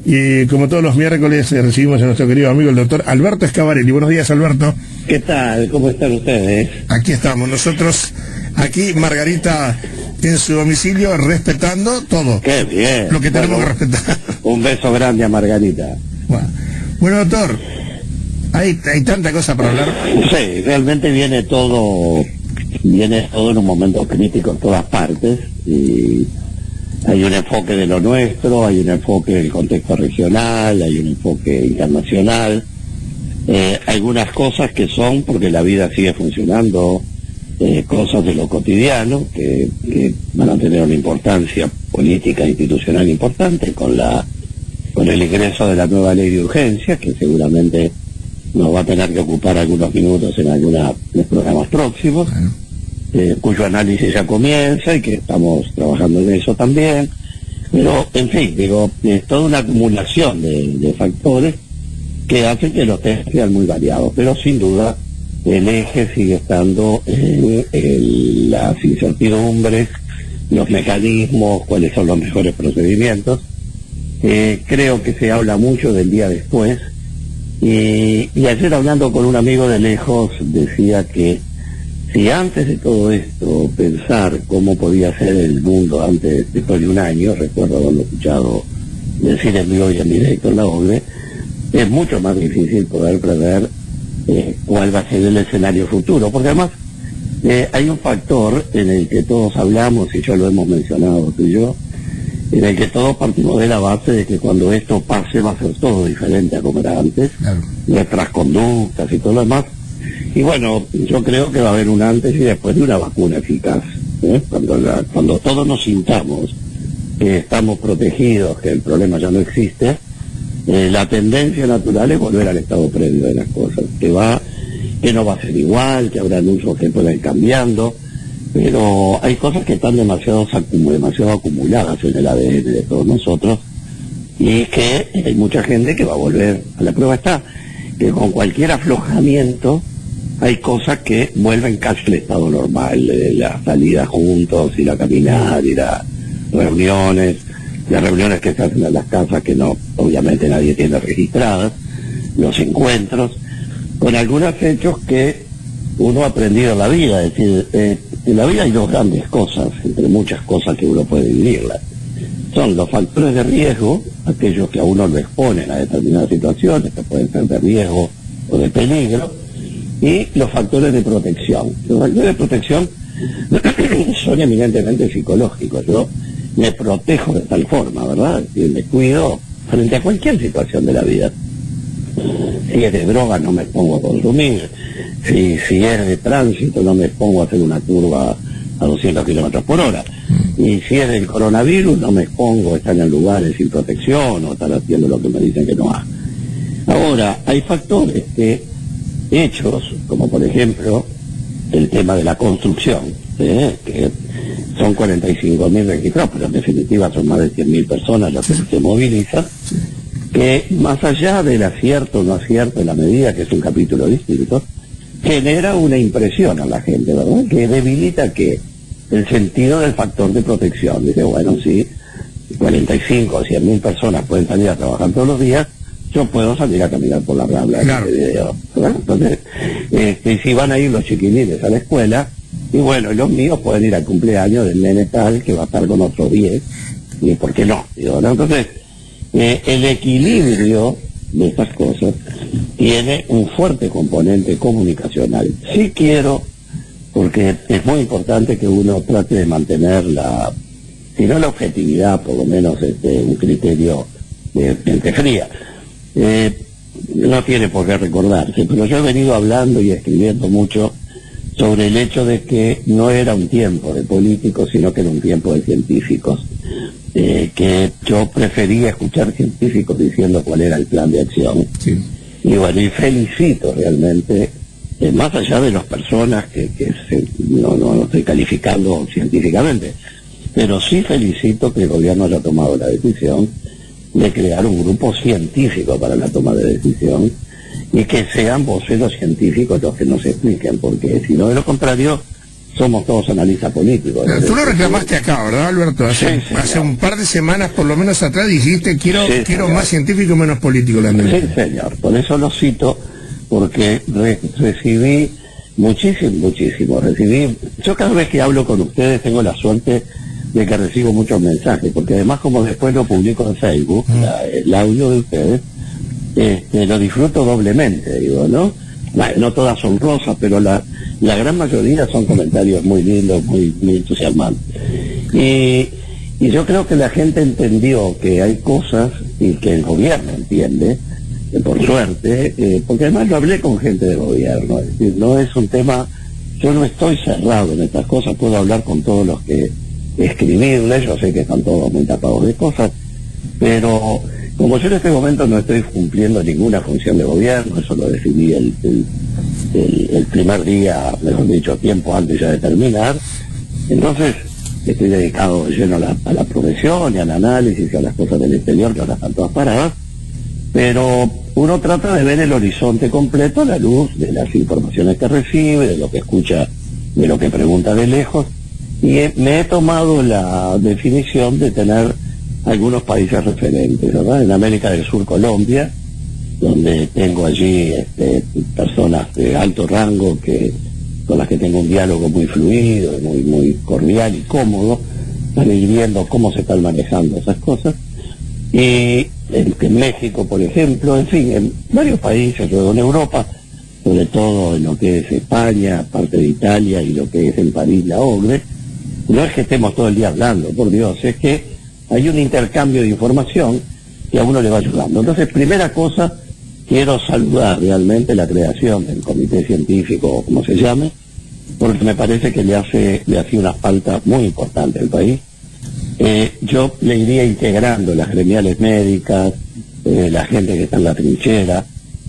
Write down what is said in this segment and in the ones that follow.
Y como todos los miércoles recibimos a nuestro querido amigo el doctor Alberto Schiavarelli. Buenos días, Alberto. ¿Qué tal? ¿Cómo están ustedes? Aquí estamos nosotros, aquí Margarita en su domicilio, respetando todo. ¡Qué bien! Lo que tenemos que respetar. Un beso grande a Margarita. Bueno, doctor, hay tanta cosa para hablar. Sí, realmente viene todo en un momento crítico en todas partes, y hay un enfoque de lo nuestro, hay un enfoque del contexto regional, hay un enfoque internacional, algunas cosas que son porque la vida sigue funcionando, cosas de lo cotidiano que van a tener una importancia política e institucional importante con el ingreso de la nueva ley de urgencia, que seguramente nos va a tener que ocupar algunos minutos en algunos programas próximos, cuyo análisis ya comienza y que estamos trabajando en eso también. Pero, en fin, digo, es toda una acumulación de factores que hacen que los temas sean muy variados, pero sin duda el eje sigue estando en las incertidumbres, los mecanismos, cuáles son los mejores procedimientos. Creo que se habla mucho del día después, y ayer hablando con un amigo de lejos decía que si antes de todo esto pensar cómo podía ser el mundo después de un año, recuerdo haberlo escuchado decir en vivo y en directo en la OCDE, es mucho más difícil poder prever cuál va a ser el escenario futuro, porque además hay un factor en el que todos hablamos, y ya lo hemos mencionado tú y yo, en el que todos partimos de la base de que cuando esto pase va a ser todo diferente a como era antes, claro, nuestras conductas y todo lo demás. Y bueno, yo creo que va a haber un antes y después de una vacuna eficaz, cuando todos nos sintamos que estamos protegidos, que el problema ya no existe, la tendencia natural es volver al estado previo de las cosas, que no va a ser igual, que habrá usos que puedan ir cambiando, pero hay cosas que están demasiado acumuladas en el ADN de todos nosotros, y que hay mucha gente que va a volver a la prueba. Está que con cualquier aflojamiento hay cosas que vuelven casi al estado normal, la salida juntos, ir a caminar, ir a reuniones, las reuniones que se hacen en las casas que no, obviamente nadie tiene registradas, los encuentros, con algunos hechos que uno ha aprendido en la vida. Es decir, en la vida hay dos grandes cosas, entre muchas cosas que uno puede dividirlas. Son los factores de riesgo, aquellos que a uno lo exponen a determinadas situaciones, que pueden ser de riesgo o de peligro, y los factores de protección. Los factores de protección son eminentemente psicológicos. Yo me protejo de tal forma, ¿verdad? Y me cuido frente a cualquier situación de la vida. Si es de droga no me pongo a consumir, si es de tránsito no me pongo a hacer una curva a 200 kilómetros por hora, y si es del coronavirus no me expongo a estar en lugares sin protección o estar haciendo lo que me dicen que no haga. Ahora, hay factores hechos, como por ejemplo el tema de la construcción, que son 45.000 registrados, pero en definitiva son más de 100.000 personas las que se movilizan, que más allá del acierto o no acierto en la medida, que es un capítulo distinto, genera una impresión a la gente, ¿verdad? Que debilita el sentido del factor de protección. Dice, bueno, si 45 o 100.000 personas pueden salir a trabajar todos los días, yo puedo salir a caminar por la Rambla, claro, ¿verdad? Entonces, si van a ir los chiquilines a la escuela, y bueno, los míos pueden ir al cumpleaños del nene tal que va a estar con otros 10, y ¿por qué no? ¿No? Entonces, el equilibrio de estas cosas tiene un fuerte componente comunicacional. Sí quiero, porque es muy importante que uno trate de mantener si no la objetividad, por lo menos un criterio de mente fría. No tiene por qué recordarse, pero yo he venido hablando y escribiendo mucho sobre el hecho de que no era un tiempo de políticos, sino que era un tiempo de científicos, que yo prefería escuchar científicos diciendo cuál era el plan de acción. Sí. Y bueno, y felicito realmente, más allá de las personas no estoy calificando científicamente, pero sí felicito que el gobierno haya tomado la decisión de crear un grupo científico para la toma de decisión, y que sean voceros científicos los que nos expliquen, porque si no, de lo contrario, somos todos analistas políticos. Tú lo reclamaste acá, ¿verdad, Alberto? Hace un par de semanas, por lo menos atrás, dijiste, quiero más científico y menos político la América. Sí, señor. Por eso lo cito, porque recibí muchísimo. Yo cada vez que hablo con ustedes tengo la suerte de que recibo muchos mensajes, porque además como después lo publico en Facebook, el audio de ustedes, lo disfruto doblemente, digo, ¿no? Bueno, no todas son rosas, pero la gran mayoría son comentarios muy lindos, muy entusiasmantes. Y yo creo que la gente entendió que hay cosas, y que el gobierno entiende, por suerte, porque además lo hablé con gente de gobierno, es decir, no es un tema, yo no estoy cerrado en estas cosas, puedo hablar con todos los que escribirles, yo sé que están todos muy tapados de cosas, pero como yo en este momento no estoy cumpliendo ninguna función de gobierno, eso lo decidí el primer día, mejor dicho, tiempo antes ya de terminar, entonces estoy dedicado lleno a la profesión y al análisis y a las cosas del exterior que ahora están todas paradas, pero uno trata de ver el horizonte completo a la luz de las informaciones que recibe, de lo que escucha, de lo que pregunta de lejos, y me he tomado la definición de tener algunos países referentes, ¿verdad? En América del Sur, Colombia, donde tengo allí personas de alto rango con las que tengo un diálogo muy fluido, muy cordial y cómodo, para ir viendo cómo se están manejando esas cosas. Y en México, por ejemplo, en fin, en varios países, luego en Europa, sobre todo en lo que es España, parte de Italia y lo que es en París, la OCDE, no es que estemos todo el día hablando, por Dios, es que hay un intercambio de información que a uno le va ayudando. Entonces, primera cosa, quiero saludar realmente la creación del comité científico, o como se llame, porque me parece que le hace una falta muy importante al país. Yo le iría integrando las gremiales médicas, la gente que está en la trinchera,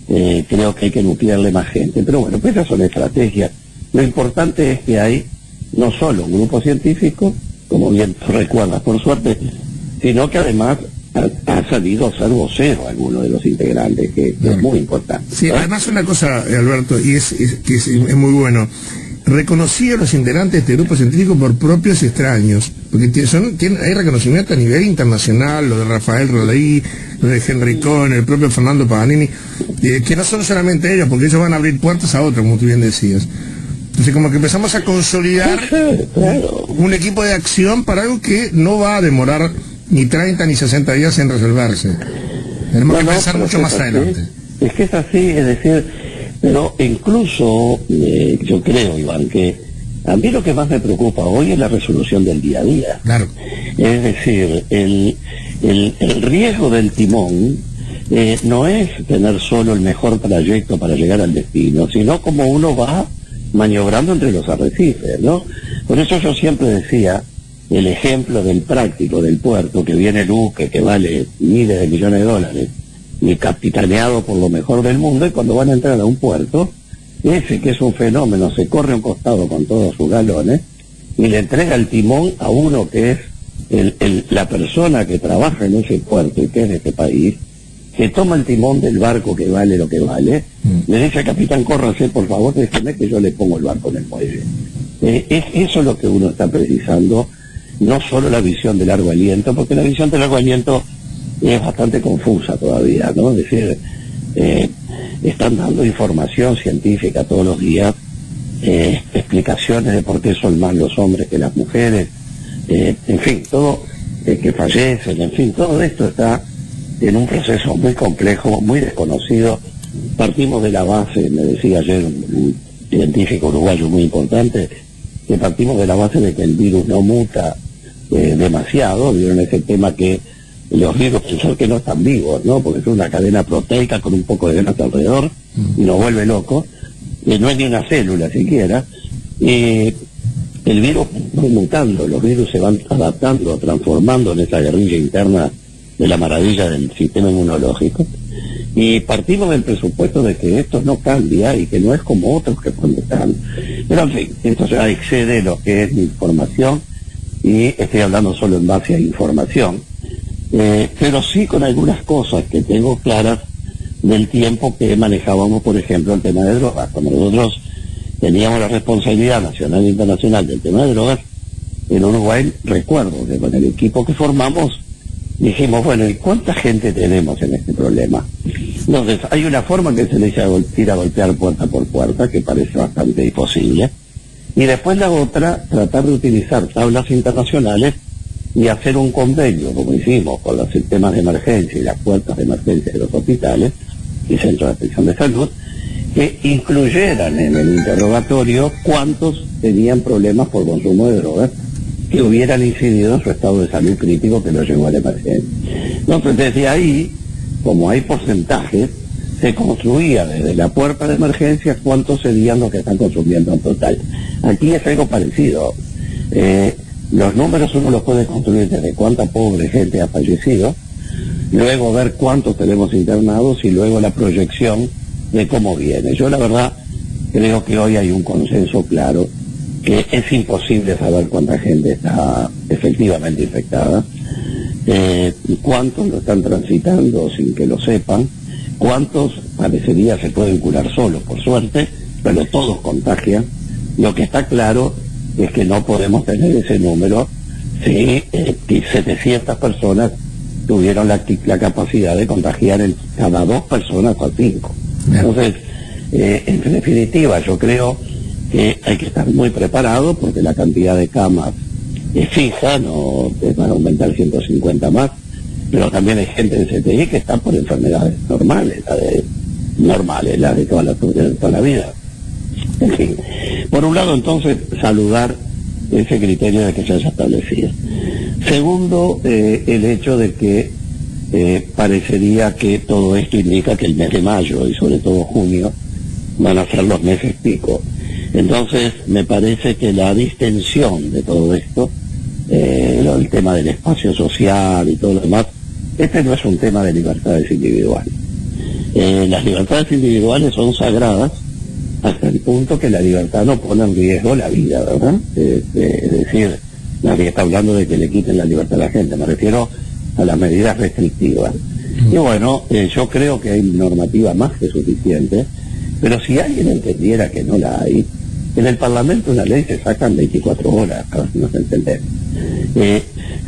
creo que hay que nuclearle más gente, pero bueno, pues esas son estrategias. Lo importante es que hay no solo un grupo científico, como bien tú recuerdas, por suerte, sino que además ha salido a ser vocero alguno de los integrantes, que es muy importante. Sí, además una cosa, Alberto, y es muy bueno. Reconocí a los integrantes de este grupo científico por propios y extraños, porque hay reconocimiento a nivel internacional, lo de Rafael Rolaí, lo de Henry Cohen, el propio Fernando Paganini, que no son solamente ellos, porque ellos van a abrir puertas a otros, como tú bien decías. Entonces como que empezamos a consolidar un equipo de acción para algo que no va a demorar ni 30 ni 60 días en resolverse. Tenemos que pensar mucho más adelante. Es que es así, es decir, pero incluso yo creo, Iván, que a mí lo que más me preocupa hoy es la resolución del día a día. Claro. Es decir, el riesgo del timón no es tener solo el mejor trayecto para llegar al destino, sino como uno va maniobrando entre los arrecifes, ¿no? Por eso yo siempre decía el ejemplo del práctico del puerto, que viene el buque que vale miles de millones de dólares y capitaneado por lo mejor del mundo, y cuando van a entrar a un puerto, ese que es un fenómeno se corre a un costado con todos sus galones y le entrega el timón a uno que es la persona que trabaja en ese puerto y que es de este país, que toma el timón del barco que vale lo que vale, le dice al capitán, córrase, por favor, déjeme que yo le pongo el barco en el muelle. Eso es lo que uno está precisando, no solo la visión de largo aliento, porque la visión de largo aliento es bastante confusa todavía, ¿no? Es decir, están dando información científica todos los días, explicaciones de por qué son más los hombres que las mujeres, en fin, todo, que fallecen, en fin, todo esto está en un proceso muy complejo, muy desconocido. Partimos de la base, me decía ayer un científico uruguayo muy importante, que partimos de la base de que el virus no muta demasiado. Vieron ese tema que los virus pensar que no están vivos, ¿no? Porque es una cadena proteica con un poco de grasa alrededor y nos vuelve locos, no es ni una célula siquiera. El virus va mutando, los virus se van adaptando, transformando en esa guerrilla interna de la maravilla del sistema inmunológico, y partimos del presupuesto de que esto no cambia y que no es como otros que cuando están. Pero en fin, esto ya excede lo que es mi información, y estoy hablando solo en base a información, pero sí con algunas cosas que tengo claras del tiempo que manejábamos, por ejemplo, el tema de drogas. Cuando nosotros teníamos la responsabilidad nacional e internacional del tema de drogas, en Uruguay recuerdo que con el equipo que formamos dijimos, bueno, ¿y cuánta gente tenemos en este problema? Entonces, hay una forma que se le dice ir a golpear puerta por puerta, que parece bastante imposible, y después la otra, tratar de utilizar tablas internacionales y hacer un convenio, como hicimos con los sistemas de emergencia y las puertas de emergencia de los hospitales y centros de atención de salud, que incluyeran en el interrogatorio cuántos tenían problemas por consumo de drogas que hubieran incidido en su estado de salud crítico que lo llevó a la emergencia. Entonces, desde ahí, como hay porcentajes, se construía desde la puerta de emergencia cuántos serían los que están consumiendo en total. Aquí es algo parecido. Los números uno los puede construir desde cuánta pobre gente ha fallecido, luego ver cuántos tenemos internados y luego la proyección de cómo viene. Yo la verdad creo que hoy hay un consenso claro que es imposible saber cuánta gente está efectivamente infectada, cuántos lo están transitando sin que lo sepan, cuántos parecería se pueden curar solos, por suerte, pero todos contagian. Lo que está claro es que no podemos tener ese número si 700 personas tuvieron la capacidad de contagiar en cada 2 personas a 5. Entonces, en definitiva, yo creo que hay que estar muy preparado porque la cantidad de camas es fija, no van a aumentar 150 más, pero también hay gente en CTI que está por enfermedades normales, las de toda la vida. En fin, por un lado entonces saludar ese criterio de que se haya establecido. Segundo, el hecho de que parecería que todo esto indica que el mes de mayo y sobre todo junio van a ser los meses pico. Entonces me parece que la distensión de todo esto, el tema del espacio social y todo lo demás, este no es un tema de libertades individuales. Las libertades individuales son sagradas hasta el punto que la libertad no pone en riesgo la vida, ¿verdad? Es decir, nadie está hablando de que le quiten la libertad a la gente, me refiero a las medidas restrictivas. Y bueno, yo creo que hay normativa más que suficiente, pero si alguien entendiera que no la hay, en el Parlamento una ley se sacan 24 horas, a ver si nos entendemos.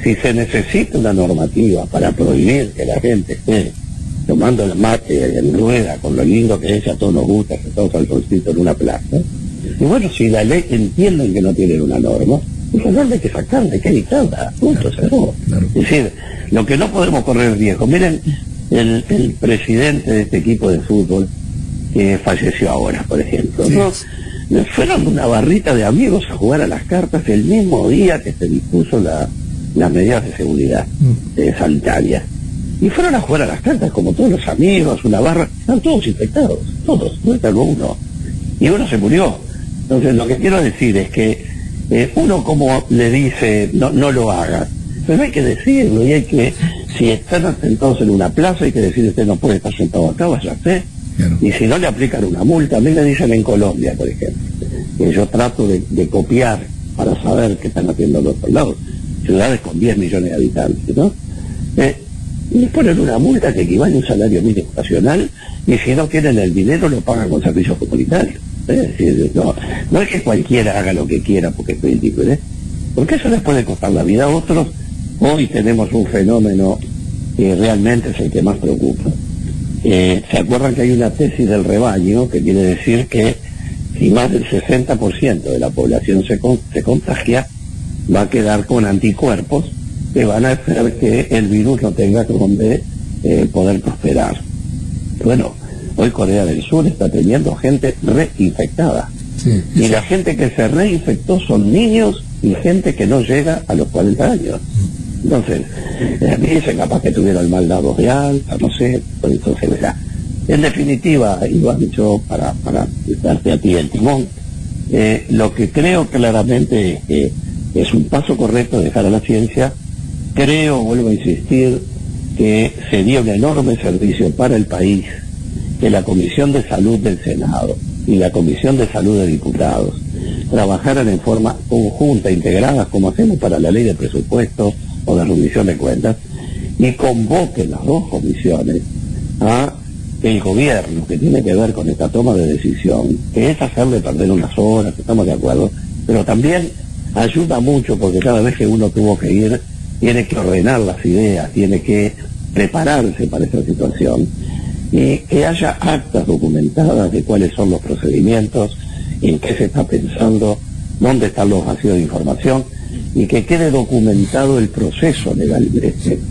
Si se necesita una normativa para prohibir que la gente esté tomando el mate en rueda, con lo lindo que es, a todos nos gusta, que todos al solcito en una plaza, y bueno, si la ley entienden que no tienen una norma, esa norma hay que sacarla, hay que editarla, punto, se acabó. Es decir, lo que no podemos correr riesgo. Miren, el presidente de este equipo de fútbol que falleció ahora, por ejemplo, ¿no? Fueron una barrita de amigos a jugar a las cartas el mismo día que se dispuso las medidas de seguridad sanitarias. Y fueron a jugar a las cartas como todos los amigos, una barra, están todos infectados, todos, no salvo uno. Y uno se murió. Entonces lo que quiero decir es que uno como le dice, no lo haga, pero hay que decirlo, y hay que, si están sentados en una plaza, hay que decir, usted no puede estar sentado acá, váyase. Claro. Y si no le aplican una multa, a mí me dicen en Colombia, por ejemplo, que yo trato de copiar para saber qué están haciendo los otros lados, ciudades con 10 millones de habitantes, ¿no? Y les ponen una multa que equivale a un salario mínimo nacional, y si no tienen el dinero lo pagan con servicios comunitarios. Es decir, no es que cualquiera haga lo que quiera porque estoy libre, porque eso les puede costar la vida a otros. Hoy tenemos un fenómeno que realmente es el que más preocupa. ¿Se acuerdan que hay una tesis del rebaño que quiere decir que si más del 60% de la población se contagia, va a quedar con anticuerpos que van a hacer que el virus no tenga donde poder prosperar? Bueno, hoy Corea del Sur está teniendo gente reinfectada. Sí. Y la gente que se reinfectó son niños y gente que no llega a los 40 años. Entonces, a mí dicen capaz que tuvieron mal dados de alta, no sé, pues eso se verá. En definitiva, Iván, yo para darte a ti el timón, lo que creo claramente es que es un paso correcto dejar a la ciencia. Creo, vuelvo a insistir, que sería un enorme servicio para el país que la Comisión de Salud del Senado y la Comisión de Salud de Diputados trabajaran en forma conjunta, integradas, como hacemos para la ley de presupuesto o de rendición de cuentas, y convoquen las dos comisiones a el gobierno, que tiene que ver con esta toma de decisión, que es hacerle perder unas horas, estamos de acuerdo, pero también ayuda mucho porque cada vez que uno tuvo que ir, tiene que ordenar las ideas, tiene que prepararse para esa situación, y que haya actas documentadas de cuáles son los procedimientos, en qué se está pensando, dónde están los vacíos de información, y que quede documentado el proceso legal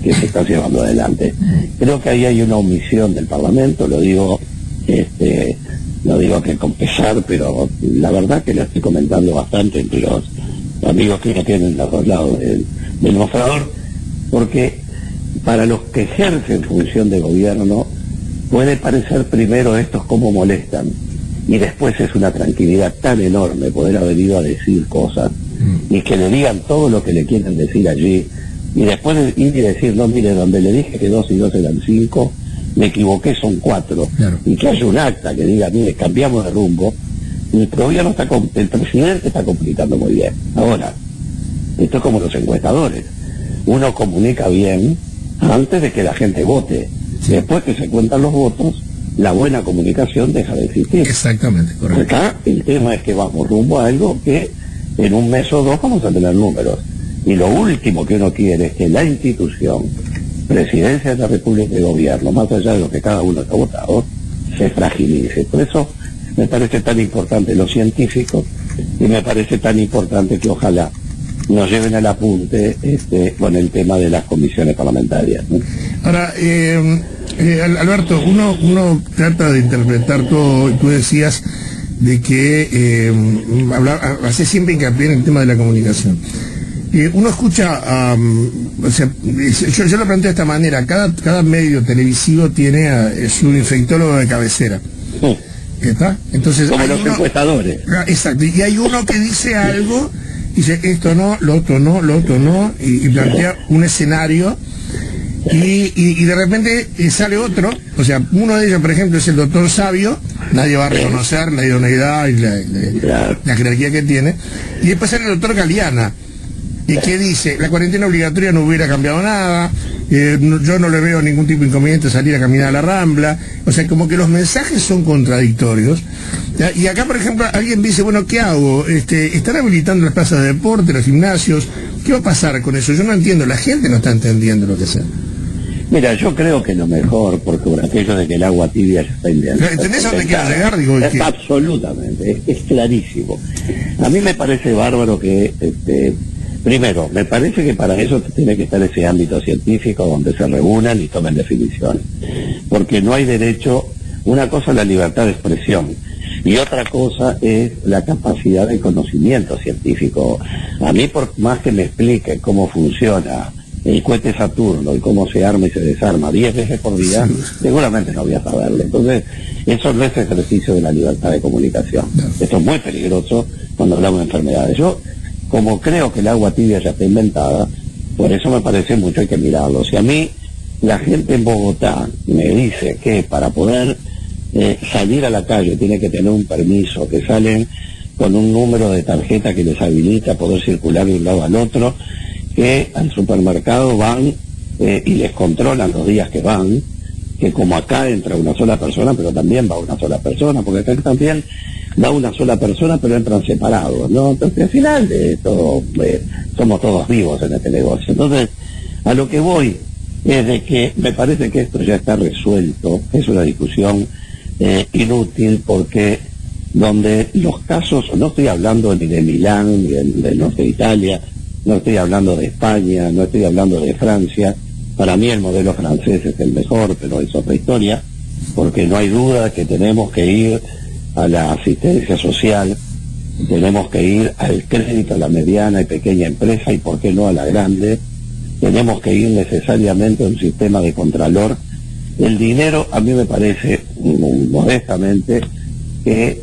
que se está llevando adelante. Creo que ahí hay una omisión del Parlamento, lo digo que con pesar, pero la verdad que lo estoy comentando bastante entre los amigos que ya tienen los dos lados del mostrador, porque para los que ejercen función de gobierno puede parecer primero estos cómo molestan, y después es una tranquilidad tan enorme poder haber ido a decir cosas y que le digan todo lo que le quieren decir allí, y después de ir y decir, no, mire, donde le dije que 2 y 2 eran 5, me equivoqué, son 4, claro. Y que haya un acta que diga, mire, cambiamos de rumbo. El gobierno el presidente está complicando muy bien. Ahora, esto es como los encuestadores, uno comunica bien antes de que la gente vote, después que se cuentan los votos, la buena comunicación deja de existir. Exactamente, correcto. Acá el tema es que vamos rumbo a algo que en un mes o dos vamos a tener números. Y lo último que uno quiere es que la institución, Presidencia de la República y Gobierno, más allá de lo que cada uno ha votado, se fragilice. Por eso me parece tan importante lo científico, y me parece tan importante que ojalá nos lleven al apunte con el tema de las comisiones parlamentarias, ¿no? Ahora, Alberto, uno trata de interpretar todo, y tú decías de que hace siempre hincapié en el tema de la comunicación. Uno escucha, o sea, yo lo planteo de esta manera, cada medio televisivo tiene a su infectólogo de cabecera. Sí. ¿Está? Entonces, como los encuestadores. Exacto, y hay uno que dice algo, dice esto no, lo otro no, y plantea un escenario, y de repente sale otro, o sea, uno de ellos, por ejemplo, es el doctor Sabio, nadie va a reconocer la idoneidad y la jerarquía que tiene, y después sale el doctor Galeana, y que dice, la cuarentena obligatoria no hubiera cambiado nada, yo no le veo ningún tipo de inconveniente salir a caminar a la Rambla, o sea, como que los mensajes son contradictorios. Y acá, por ejemplo, alguien dice, bueno, ¿qué hago? ¿Están habilitando las plazas de deporte, los gimnasios? ¿Qué va a pasar con eso? Yo no entiendo, la gente no está entendiendo lo que sea. Mira, yo creo que lo mejor, porque por aquello de que el agua tibia ya está inventada. ¿Entendés a dónde quiero llegar? Digo, absolutamente, es clarísimo. A mí me parece bárbaro que, primero, me parece que para eso tiene que estar ese ámbito científico donde se reúnan y tomen definiciones. Porque no hay derecho, una cosa es la libertad de expresión, y otra cosa es la capacidad de conocimiento científico. A mí, por más que me expliquen cómo funciona el cohete Saturno y cómo se arma y se desarma 10 veces por día, seguramente no voy a saberlo. Entonces, eso no es ejercicio de la libertad de comunicación. Esto es muy peligroso cuando hablamos de enfermedades. Yo, como creo que el agua tibia ya está inventada, por eso me parece mucho hay que mirarlo. Si a mí la gente en Bogotá me dice que para poder salir a la calle tiene que tener un permiso, que salen con un número de tarjeta que les habilita poder circular de un lado al otro, que al supermercado van y les controlan los días que van, que como acá entra una sola persona, pero también va una sola persona, porque acá también va una sola persona, pero entran separados, ¿no? Entonces, al final de todo, somos todos vivos en este negocio. Entonces, a lo que voy es de que me parece que esto ya está resuelto, es una discusión inútil, porque donde los casos, no estoy hablando ni de Milán, ni del norte de Italia, no estoy hablando de España, no estoy hablando de Francia. Para mí el modelo francés es el mejor, pero es otra historia, porque no hay duda que tenemos que ir a la asistencia social, tenemos que ir al crédito a la mediana y pequeña empresa, y por qué no a la grande, tenemos que ir necesariamente a un sistema de contralor. El dinero, a mí me parece, modestamente, que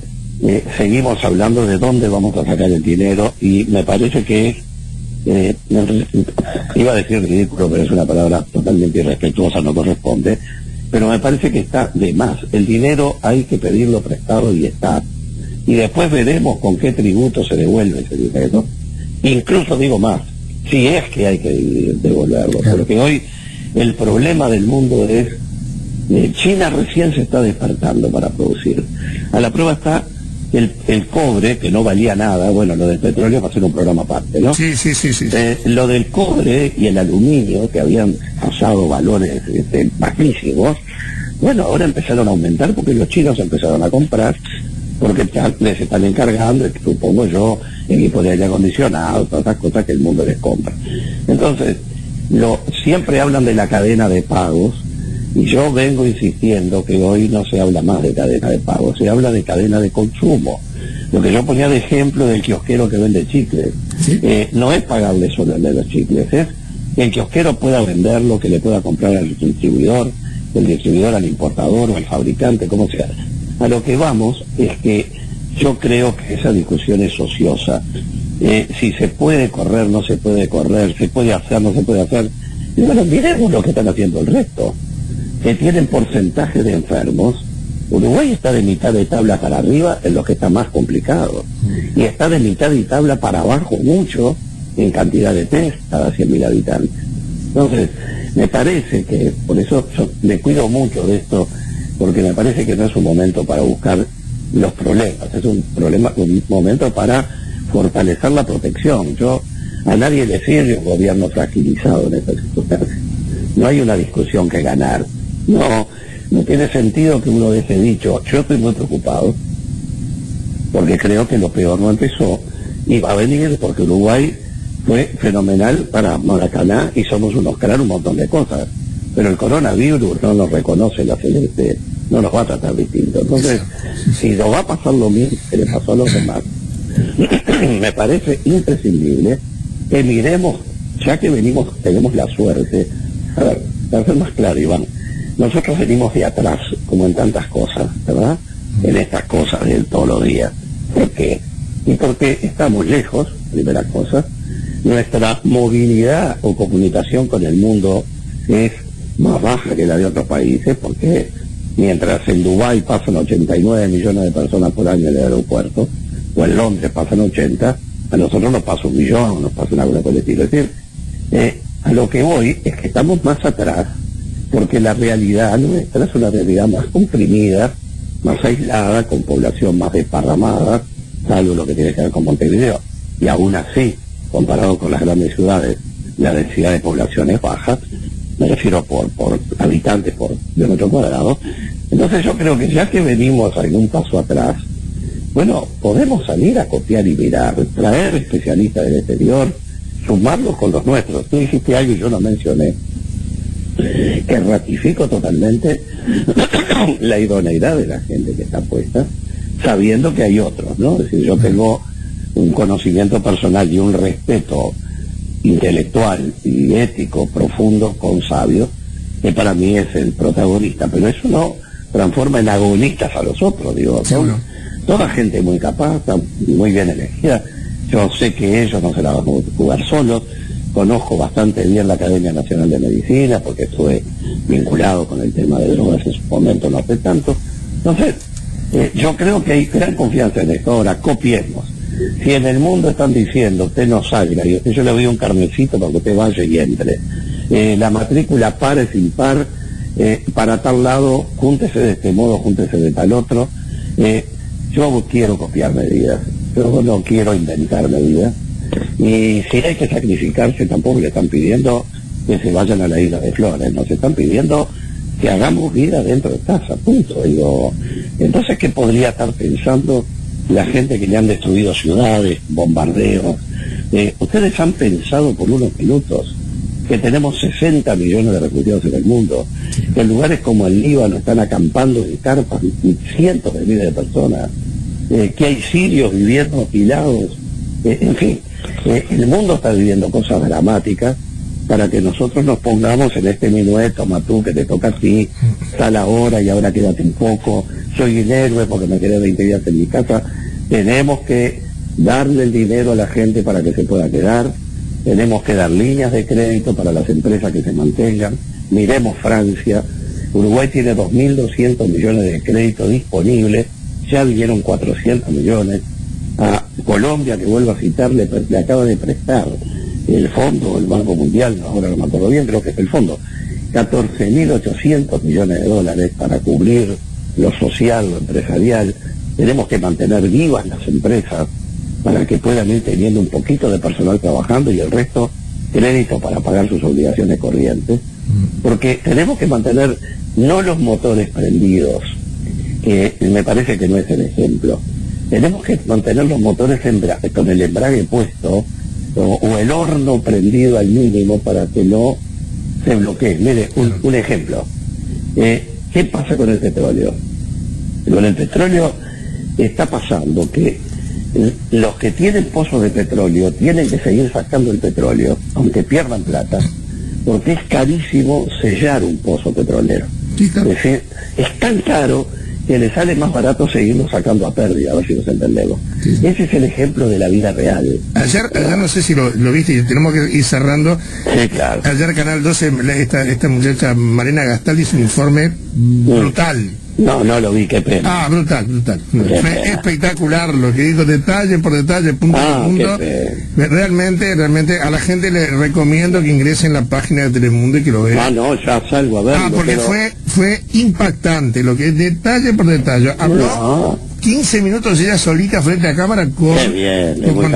seguimos hablando de dónde vamos a sacar el dinero, y me parece que es, iba a decir ridículo, pero es una palabra totalmente irrespetuosa, no corresponde, pero me parece que está de más. El dinero hay que pedirlo prestado y está, y después veremos con qué tributo se devuelve ese dinero. Incluso digo más, si es que hay que devolverlo, porque hoy el problema del mundo es China recién se está despertando para producir. A la prueba está el cobre, que no valía nada. Bueno, lo del petróleo va a ser un programa aparte, ¿no? Sí. Lo del cobre y el aluminio, que habían pasado valores bajísimos, bueno, ahora empezaron a aumentar porque los chinos empezaron a comprar, porque les están encargando, supongo yo, equipos de aire acondicionado, todas esas cosas que el mundo les compra. Entonces, siempre hablan de la cadena de pagos, y yo vengo insistiendo que hoy no se habla más de cadena de pagos, se habla de cadena de consumo. Lo que yo ponía de ejemplo del kiosquero que vende chicles, ¿sí? No es pagarle solo el de los chicles, es que el kiosquero pueda venderlo, que le pueda comprar al distribuidor, el distribuidor al importador o al fabricante, como sea. A lo que vamos es que yo creo que esa discusión es ociosa. Si se puede correr, no se puede correr, se puede hacer, no se puede hacer. Y bueno, miremos lo que están haciendo el resto, que tienen porcentaje de enfermos. Uruguay está de mitad de tabla para arriba en lo que está más complicado, y está de mitad de tabla para abajo mucho en cantidad de test cada 100.000 habitantes. Entonces, me parece que, por eso yo me cuido mucho de esto, porque me parece que no es un momento para buscar los problemas, es un momento para fortalecer la protección. A nadie le sirve un gobierno fragilizado en estas circunstancias. No hay una discusión que ganar. No tiene sentido que uno deje dicho, yo estoy muy preocupado, porque creo que lo peor no empezó, y va a venir porque Uruguay fue fenomenal para Maracaná y somos un Oscar un montón de cosas, pero el coronavirus no nos reconoce la celeste, no nos va a tratar distinto. Entonces, si nos va a pasar lo mismo que le pasó a los demás, me parece imprescindible que miremos, ya que tenemos la suerte. A ver, para ser más claro, Iván, nosotros venimos de atrás, como en tantas cosas, ¿verdad? En estas cosas de todos los días. ¿Por qué? Y porque estamos lejos, primera cosa. Nuestra movilidad o comunicación con el mundo es más baja que la de otros países, porque mientras en Dubái pasan 89 millones de personas por año en el aeropuerto, o en Londres pasan 80, a nosotros nos pasa 1 millón, nos pasa una cosa por el estilo. Es decir, a lo que voy es que estamos más atrás, porque la realidad nuestra es una realidad más comprimida, más aislada, con población más desparramada, salvo lo que tiene que ver con Montevideo. Y aún así, comparado con las grandes ciudades, la densidad de población es baja, me refiero por habitantes por kilómetro cuadrado. Entonces yo creo que ya que venimos en un paso atrás, bueno, podemos salir a copiar y mirar, traer especialistas del exterior, sumarlos con los nuestros. Tú dijiste algo y yo no mencioné, que ratifico totalmente la idoneidad de la gente que está puesta, sabiendo que hay otros, ¿no? Es decir, yo tengo un conocimiento personal y un respeto intelectual y ético profundo con Sabio, que para mí es el protagonista, pero eso no transforma en agonistas a los otros, digo, son toda gente muy capaz, muy bien elegida. Yo sé que ellos no se la van a jugar solos, conozco bastante bien la Academia Nacional de Medicina, porque estuve vinculado con el tema de drogas en su momento, no hace tanto. Entonces, yo creo que hay gran confianza en esto. Ahora, copiemos. Si en el mundo están diciendo, usted no salga, yo le doy un carnecito para que usted vaya y entre. La matrícula par es impar, para tal lado, júntese de este modo, júntese de tal otro. Yo quiero copiar medidas, yo no quiero inventar medidas. Y si hay que sacrificarse, tampoco le están pidiendo que se vayan a la isla de Flores, nos están pidiendo que hagamos vida dentro de casa, punto. Digo, entonces, ¿qué podría estar pensando la gente que le han destruido ciudades, bombardeos? Ustedes han pensado por unos minutos que tenemos 60 millones de refugiados en el mundo, que en lugares como el Líbano están acampando en carpas cientos de miles de personas, que hay sirios viviendo apilados, en fin, el mundo está viviendo cosas dramáticas para que nosotros nos pongamos en este minueto, toma tú, que te toca a ti, tal ahora y ahora quédate un poco, soy el héroe porque me quedé 20 días en mi casa. Tenemos que darle el dinero a la gente para que se pueda quedar, tenemos que dar líneas de crédito para las empresas que se mantengan. Miremos Francia, Uruguay tiene 2.200 millones de crédito disponibles, ya vinieron 400 millones, a Colombia, que vuelvo a citar, le acaba de prestar el fondo, el Banco Mundial, ahora no me acuerdo bien, creo que es el fondo, 14.800 millones de dólares para cubrir lo social, lo empresarial. Tenemos que mantener vivas las empresas para que puedan ir teniendo un poquito de personal trabajando y el resto crédito para pagar sus obligaciones corrientes, porque tenemos que mantener no los motores prendidos, que me parece que no es el ejemplo. Tenemos que mantener los motores con el embrague puesto o el horno prendido al mínimo para que no se bloquee. Mire, un ejemplo. ¿Qué pasa con el petróleo? Con el petróleo está pasando que los que tienen pozos de petróleo tienen que seguir sacando el petróleo, aunque pierdan plata, porque es carísimo sellar un pozo petrolero. Sí, claro. Es decir, es tan caro que le sale más barato seguirlo sacando a pérdida, a ver si nos entendemos. Sí. Ese es el ejemplo de la vida real. Ayer no sé si lo viste y tenemos que ir cerrando. Sí, claro. Ayer Canal 12, esta muchacha Marina Gastal hizo un informe brutal. No lo vi, qué pena. Brutal. Fue espectacular lo que dijo, detalle por detalle, punto por punto. Realmente a la gente le recomiendo que ingrese en la página de Telemundo y que lo vea. Ya salgo a verlo. Porque fue impactante, lo que es detalle por detalle. Habló 15 minutos ella solita frente a cámara con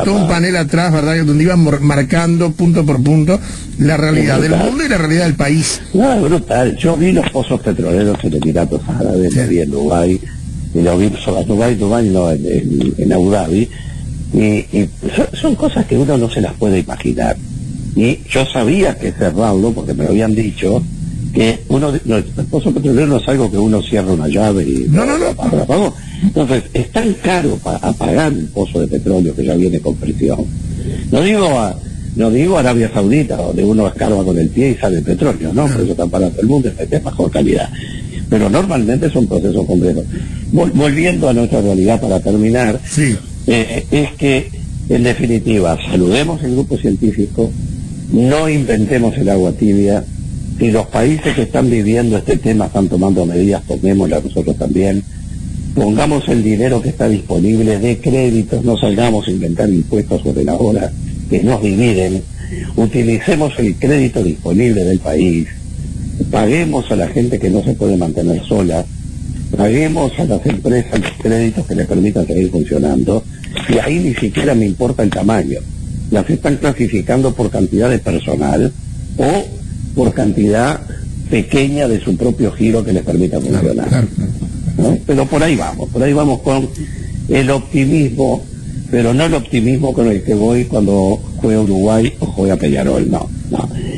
todo un panel atrás, ¿verdad? Donde iban marcando punto por punto la realidad del mundo y la realidad del país. No, es brutal. Yo vi los pozos petroleros en Emiratos Árabes, lo vi en Dubái, y lo vi en Abu Dhabi, y son cosas que uno no se las puede imaginar. Y yo sabía que cerrarlo, porque me lo habían dicho, que el pozo petrolero no es algo que uno cierra una llave y no. apagó. Entonces, es tan caro apagar un pozo de petróleo que ya viene con presión. No digo Arabia Saudita, donde uno escarba con el pie y sale el petróleo, ¿no? Por eso están parando el mundo, es de mejor calidad. Pero normalmente son procesos complejos. Volviendo a nuestra realidad para terminar, sí. Es que, en definitiva, saludemos el grupo científico, no inventemos el agua tibia. Si los países que están viviendo este tema están tomando medidas, tomémoslas nosotros también. Pongamos el dinero que está disponible de créditos, no salgamos a inventar impuestos sobre la hora que nos dividen. Utilicemos el crédito disponible del país. Paguemos a la gente que no se puede mantener sola. Paguemos a las empresas los créditos que les permitan seguir funcionando. Y ahí ni siquiera me importa el tamaño. Las están clasificando por cantidad de personal o por cantidad pequeña de su propio giro que les permita funcionar. Claro. ¿No? Pero por ahí vamos con el optimismo, pero no el optimismo con el que voy cuando juega Uruguay o juega Peñarol, no.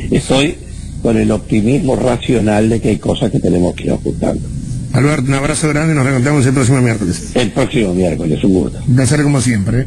Estoy con el optimismo racional de que hay cosas que tenemos que ir ajustando. Alberto, un abrazo grande y nos reencontramos el próximo miércoles. El próximo miércoles, un gusto. Un placer como siempre.